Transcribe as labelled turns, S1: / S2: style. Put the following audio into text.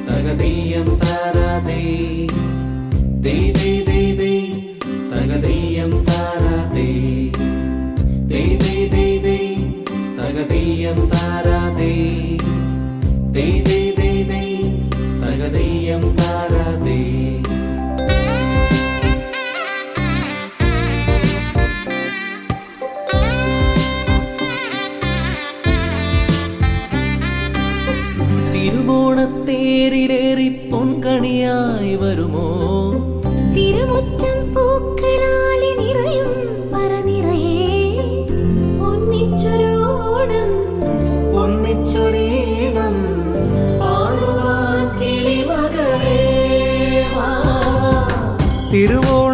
S1: തകതീയം താരാതേ തകതീയം താരാതേ തകതീയം താരാതേ തകതീയം താരാതേ. തിരുവോണത്തേരിലേറി പൊൻകണിയായി വരുമോ
S2: തിരുമുറ്റം പൂക്കളാലി നിറയും പറനിറയേ ഒന്നിച്ചൊരോണം
S1: ഒന്നിച്ചൊരീണം പാടുവാൻ കിളിമകളേ.
S3: തിരുവോണ